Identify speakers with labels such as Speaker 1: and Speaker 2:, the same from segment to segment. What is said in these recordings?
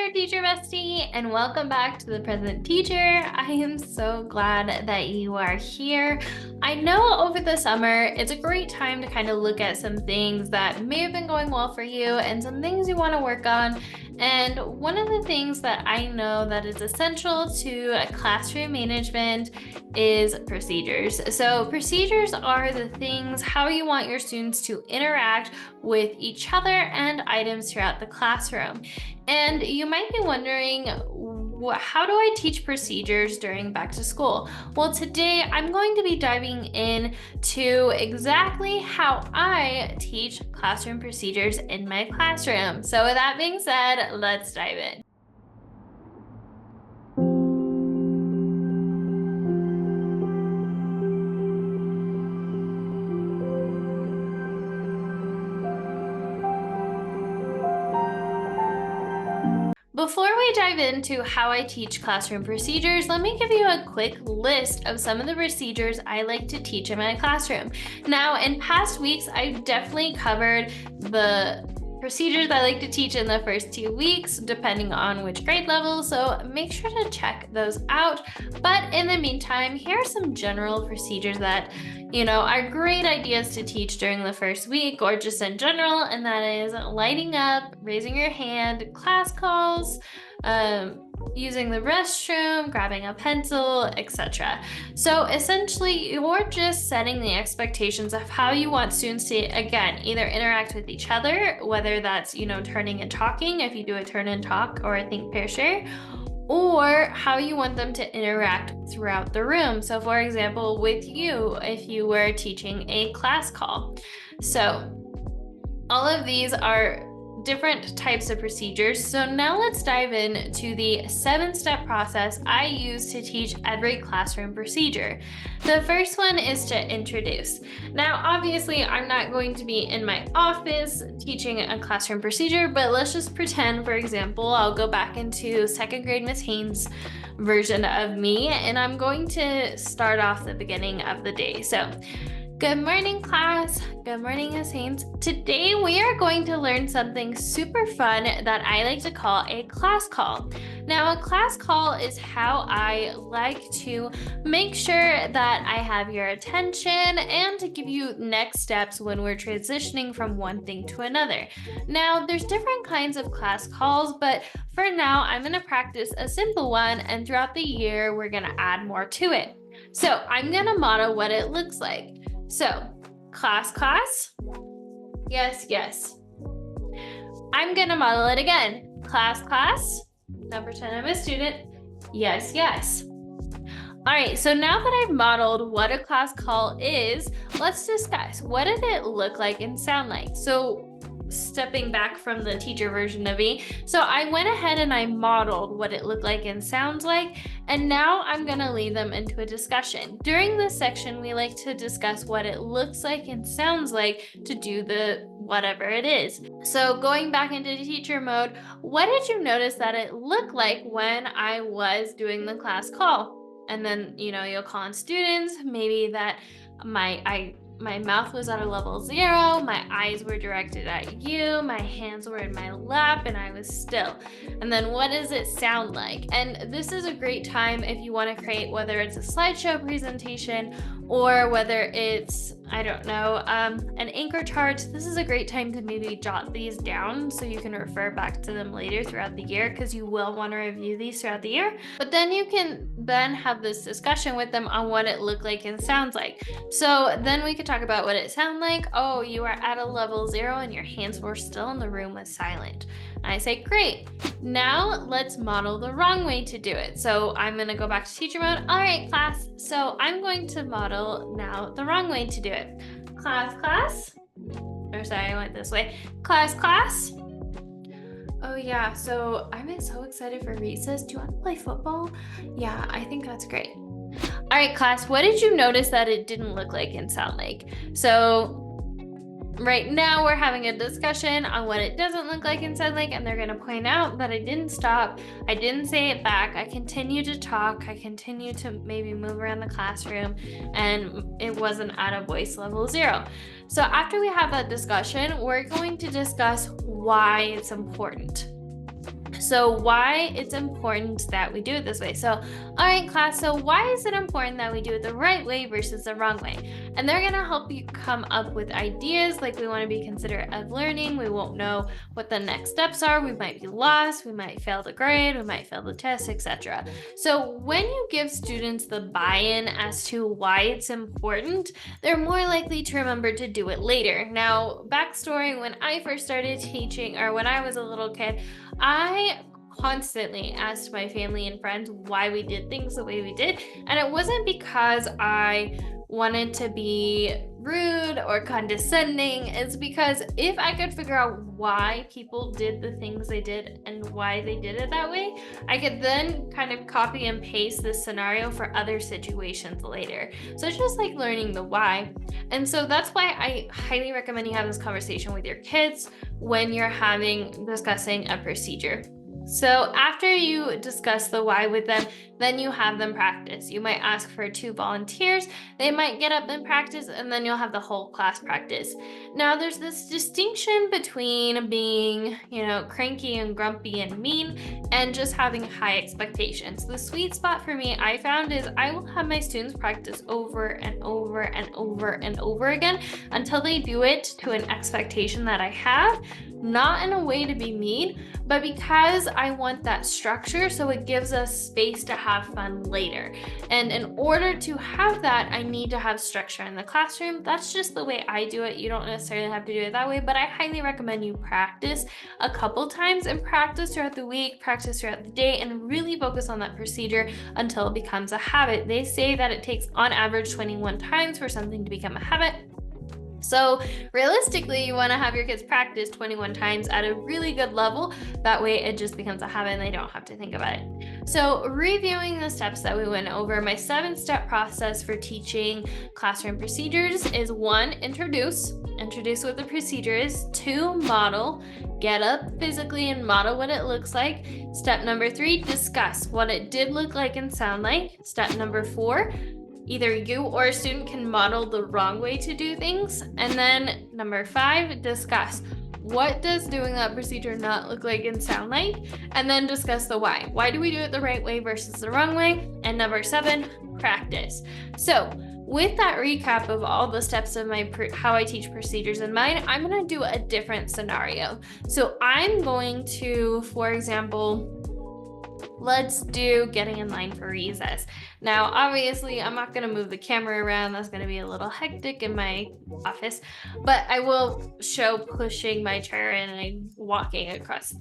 Speaker 1: there, teacher bestie, and welcome back to the present teacher. I am so glad that you are here. I know over the summer, it's a great time to kind of look at some things that may have been going well for you and some things you want to work on. And one of the things that I know that is essential to classroom management is procedures. So procedures are the things, how you want your students to interact with each other and items throughout the classroom. And you might be wondering, how do I teach procedures during back to school? Well, today I'm going to be diving in to exactly how I teach classroom procedures in my classroom. So with that being said, let's dive in. Before we dive into how I teach classroom procedures, let me give you a quick list of some of the procedures I like to teach in my classroom. Now, in past weeks, I've definitely covered the procedures I like to teach in the first 2 weeks, depending on which grade level, so make sure to check those out. But in the meantime, here are some general procedures that are great ideas to teach during the first week or just in general, and that is lighting up, raising your hand, class calls, using the restroom, grabbing a pencil, etc. So essentially, you're just setting the expectations of how you want students to, again, either interact with each other, whether that's, turning and talking, if you do a turn and talk or a think, pair, share, or how you want them to interact throughout the room. So for example, with you, if you were teaching a class call. So all of these are different types of procedures. So now let's dive into the 7-step process I use to teach every classroom procedure. The first one is to introduce. Now, obviously, I'm not going to be in my office teaching a classroom procedure, but let's just pretend, for example, I'll go back into 2nd grade Miss Haynes' version of me, and I'm going to start off the beginning of the day. So, good morning, class. Good morning, Miss Haynes. Today, we are going to learn something super fun that I like to call a class call. Now, a class call is how I like to make sure that I have your attention and to give you next steps when we're transitioning from one thing to another. Now, there's different kinds of class calls, but for now, I'm going to practice a simple one, and throughout the year, we're going to add more to it. So, I'm going to model what it looks like. So, class, yes, yes. I'm gonna model it again. Class, now pretend I'm a student. Yes, yes. All right, so now that I've modeled what a class call is, let's discuss what did it look like and sound like. So, stepping back from the teacher version of me. So I went ahead and I modeled what it looked like and sounds like, and now I'm gonna lead them into a discussion. During this section, we like to discuss what it looks like and sounds like to do the whatever it is. So going back into teacher mode, what did you notice that it looked like when I was doing the class call? And then, you'll call on students, maybe that my mouth was at a level 0, my eyes were directed at you, my hands were in my lap, and I was still. And then what does it sound like? And this is a great time if you want to create, whether it's a slideshow presentation or whether it's, an anchor chart. This is a great time to maybe jot these down so you can refer back to them later throughout the year, because you will want to review these throughout the year. But then you can have this discussion with them on what it looked like and sounds like. So then we could talk about what it sounded like. Oh, you are at a level 0 and your hands were still and the room was silent. And I say, great. Now let's model the wrong way to do it. So I'm going to go back to teacher mode. All right, class. So I'm going to model now the wrong way to do it. Class. Or sorry, I went this way. Class. Oh yeah, so I'm so excited for recess. Do you want to play football? Yeah, I think that's great. All right, class, what did you notice that it didn't look like and sound like? So right now we're having a discussion on what it doesn't look like and sound like, and they're going to point out that I didn't stop, I didn't say it back, I continued to talk, I continued to maybe move around the classroom, and it wasn't at a voice level 0. So after we have that discussion, we're going to discuss why it's important. So why it's important that we do it this way. So, all right, class, so why is it important that we do it the right way versus the wrong way? And they're gonna help you come up with ideas, like we wanna be considerate of learning. We won't know what the next steps are. We might be lost, we might fail the grade, we might fail the test, etc. So when you give students the buy-in as to why it's important, they're more likely to remember to do it later. Now, backstory, when I first started teaching, or when I was a little kid, I constantly asked my family and friends why we did things the way we did. And it wasn't because I wanted to be rude or condescending. It's because if I could figure out why people did the things they did and why they did it that way, I could then kind of copy and paste this scenario for other situations later. So it's just like learning the why. And so that's why I highly recommend you have this conversation with your kids when you're discussing a procedure. So after you discuss the why with them, then you have them practice. You might ask for 2 volunteers. They might get up and practice, and then you'll have the whole class practice. Now, there's this distinction between being, cranky and grumpy and mean, and just having high expectations. The sweet spot for me, I found, is I will have my students practice over and over and over and over again until they do it to an expectation that I have. Not in a way to be mean, but because I want that structure, so it gives us space to have fun later. And in order to have that, I need to have structure in the classroom. That's just the way I do it. You don't necessarily have to do it that way, but I highly recommend you practice a couple times and practice throughout the week, practice throughout the day, and really focus on that procedure until it becomes a habit. They say that it takes on average 21 times for something to become a habit. So realistically, you want to have your kids practice 21 times at a really good level. That way it just becomes a habit and they don't have to think about it. So reviewing the steps that we went over, my 7-step process for teaching classroom procedures is 1, introduce what the procedure is. 2, model, get up physically and model what it looks like. Step number 3, discuss what it did look like and sound like. Step number 4, either you or a student can model the wrong way to do things. And then number 5, discuss what does doing that procedure not look like and sound like, and then discuss the why. Why do we do it the right way versus the wrong way? And number 7, practice. So with that recap of all the steps of my how I teach procedures in mind, I'm going to do a different scenario. So I'm going to, for example, let's do getting in line for recess. Now, obviously, I'm not going to move the camera around. That's going to be a little hectic in my office, but I will show pushing my chair in and walking across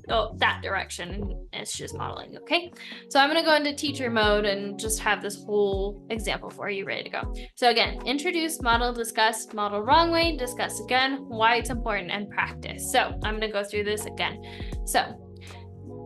Speaker 1: that direction, and it's just modeling, okay? So I'm going to go into teacher mode and just have this whole example for you ready to go. So again, introduce, model, discuss, model wrong way, discuss again, why it's important, and practice. So I'm going to go through this again. So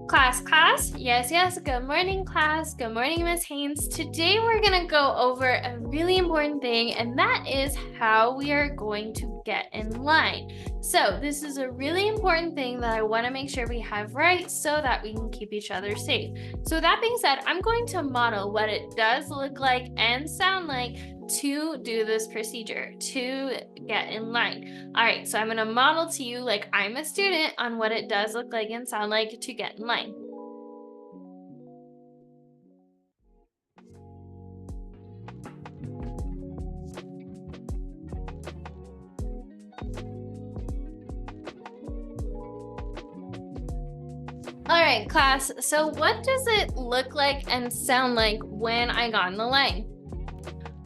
Speaker 1: Class, yes, good morning, class. Good morning, Miss Haynes. Today we're gonna go over a really important thing, and that is how we are going to get in line. So this is a really important thing that I wanna make sure we have right so that we can keep each other safe. So that being said, I'm going to model what it does look like and sound like to do this procedure, to get in line. All right, so I'm gonna model to you like I'm a student on what it does look like and sound like to get in line. All right, class, so what does it look like and sound like when I got in the line?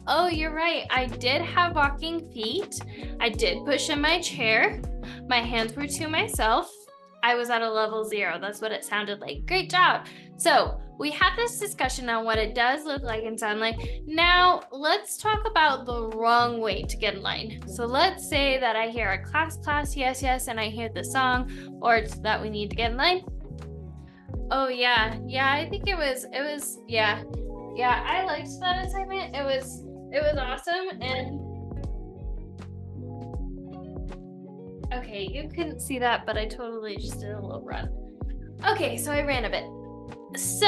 Speaker 1: Oh, you're right. I did have walking feet. I did push in my chair. My hands were to myself. I was at a level 0. That's what it sounded like. Great job. So we had this discussion on what it does look like and sound like. Now let's talk about the wrong way to get in line. So let's say that I hear a class, yes, and I hear the song or it's that we need to get in line. Oh yeah, I think it was, yeah, I liked that assignment. It was awesome. And okay, you couldn't see that, but I totally just did a little run. Okay, so I ran a bit. So,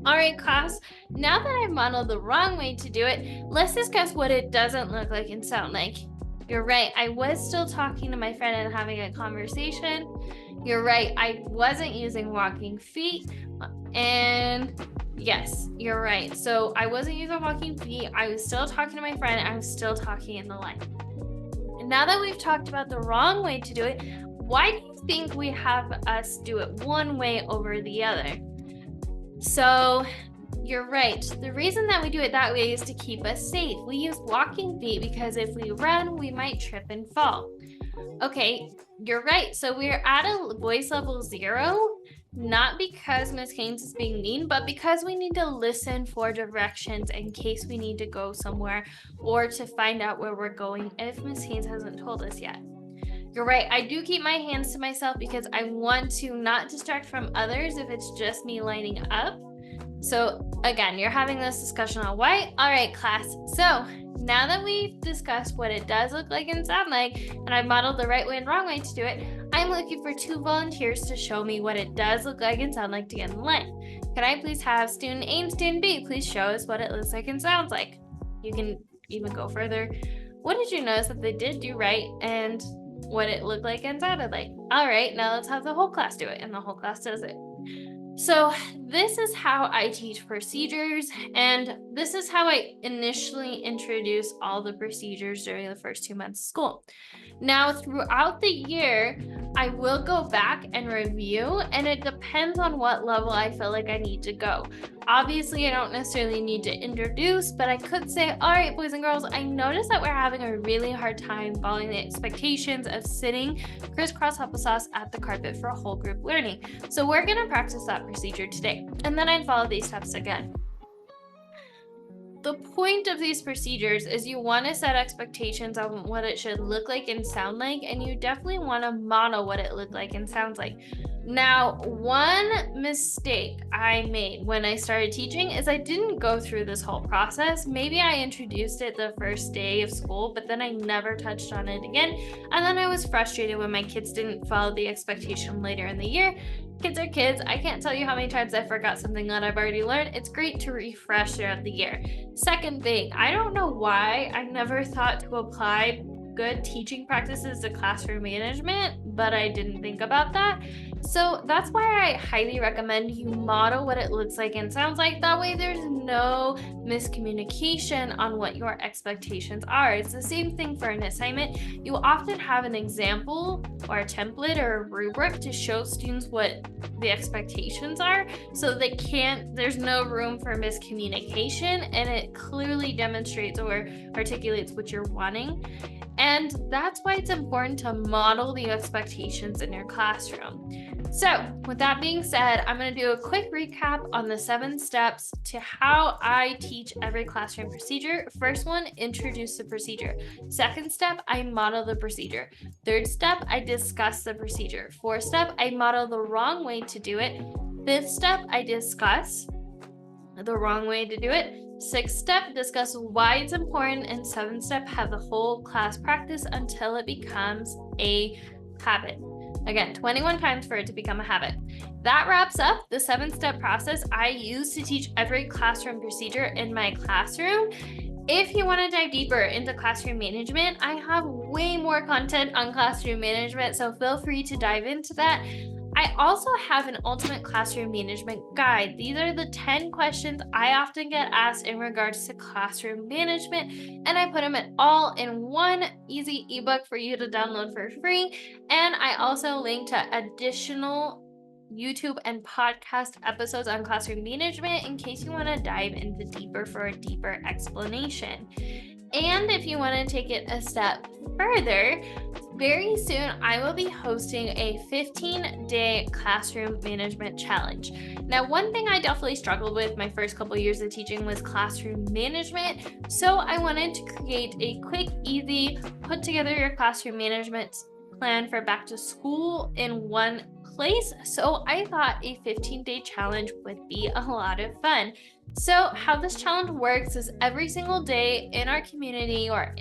Speaker 1: all right, class, now that I've modeled the wrong way to do it, let's discuss what it doesn't look like and sound like. You're right, I was still talking to my friend and having a conversation. You're right, I wasn't using walking feet. And yes, you're right. So I wasn't using walking feet. I was still talking to my friend. I was still talking in the line. And now that we've talked about the wrong way to do it, why do you think we have us do it one way over the other? So you're right. The reason that we do it that way is to keep us safe. We use walking feet because if we run, we might trip and fall. Okay, you're right. So we're at a voice level 0, not because Miss Haynes is being mean, but because we need to listen for directions in case we need to go somewhere or to find out where we're going if Miss Haynes hasn't told us yet. You're right. I do keep my hands to myself because I want to not distract from others if it's just me lining up. So again, you're having this discussion on why. All right, class. So now that we've discussed what it does look like and sound like, and I've modeled the right way and wrong way to do it, I'm looking for 2 volunteers to show me what it does look like and sound like to get in the line. Can I please have student A and student B please show us what it looks like and sounds like? You can even go further. What did you notice that they did do right and what it looked like and sounded like? All right, now let's have the whole class do it, and the whole class does it. So this is how I teach procedures, and this is how I initially introduce all the procedures during the first 2 months of school. Now, throughout the year, I will go back and review, and it depends on what level I feel like I need to go. Obviously, I don't necessarily need to introduce, but I could say, all right, boys and girls, I noticed that we're having a really hard time following the expectations of sitting crisscross applesauce at the carpet for whole group learning. So we're going to practice that procedure today. And then I'd follow these steps again. The point of these procedures is you want to set expectations on what it should look like and sound like, and you definitely want to model what it looked like and sounds like. Now, one mistake I made when I started teaching is I didn't go through this whole process. Maybe I introduced it the first day of school, but then I never touched on it again. And then I was frustrated when my kids didn't follow the expectation later in the year. Kids are kids. I can't tell you how many times I forgot something that I've already learned. It's great to refresh throughout the year. Second thing, I don't know why I never thought to apply good teaching practices to classroom management, but I didn't think about that. So that's why I highly recommend you model what it looks like and sounds like. That way there's no miscommunication on what your expectations are. It's the same thing for an assignment. You often have an example or a template or a rubric to show students what the expectations are, so there's no room for miscommunication, and it clearly demonstrates or articulates what you're wanting. And that's why it's important to model the expectations in your classroom. So with that being said, I'm going to do a quick recap on the 7 steps to how I teach every classroom procedure. First one, introduce the procedure. Second step, I model the procedure. Third step, I discuss the procedure. Fourth step, I model the wrong way to do it. Fifth step, I discuss the wrong way to do it. 6th step, discuss why it's important, and 7th step, have the whole class practice until it becomes a habit. Again, 21 times for it to become a habit. That wraps up the 7-step process I use to teach every classroom procedure in my classroom. If you want to dive deeper into classroom management, I have way more content on classroom management, so feel free to dive into that. I also have an ultimate classroom management guide. These are the 10 questions I often get asked in regards to classroom management, and I put them all in one easy ebook for you to download for free. And I also link to additional YouTube and podcast episodes on classroom management in case you want to dive into deeper for a deeper explanation. And if you want to take it a step further, very soon I will be hosting a 15-day classroom management challenge. Now, one thing I definitely struggled with my first couple years of teaching was classroom management. So I wanted to create a quick, easy, put together your classroom management plan for back to school in one place. So I thought a 15-day challenge would be a lot of fun. So how this challenge works is every single day in our community or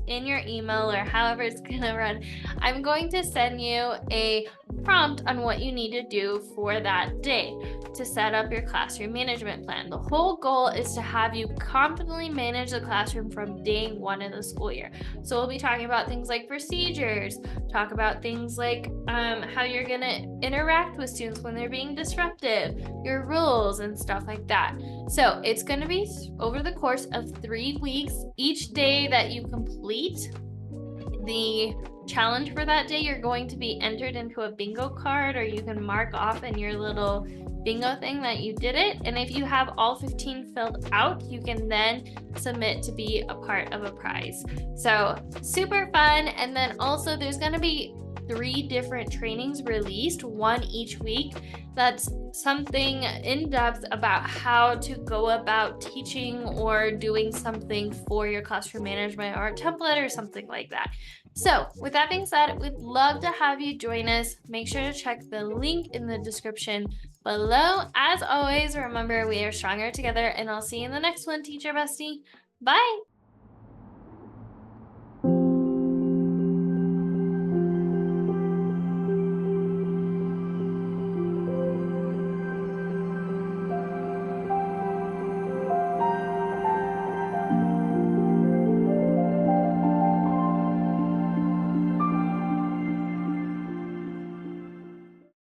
Speaker 1: in your email or however it's gonna run, I'm going to send you a prompt on what you need to do for that day to set up your classroom management plan. The whole goal is to have you confidently manage the classroom from day one of the school year. So we'll be talking about things like procedures, talk about things like how you're gonna interact with students when they're being disruptive, your rules and stuff like that. So it's going to be over the course of 3 weeks. Each day that you complete the challenge for that day, you're going to be entered into a bingo card, or you can mark off in your little bingo thing that you did it. And if you have all 15 filled out, you can then submit to be a part of a prize. So super fun. And then also there's going to be 3 different trainings released, one each week. That's something in depth about how to go about teaching or doing something for your classroom management or a template or something like that. So with that being said, we'd love to have you join us. Make sure to check the link in the description below. As always, remember we are stronger together, and I'll see you in the next one, teacher bestie. Bye.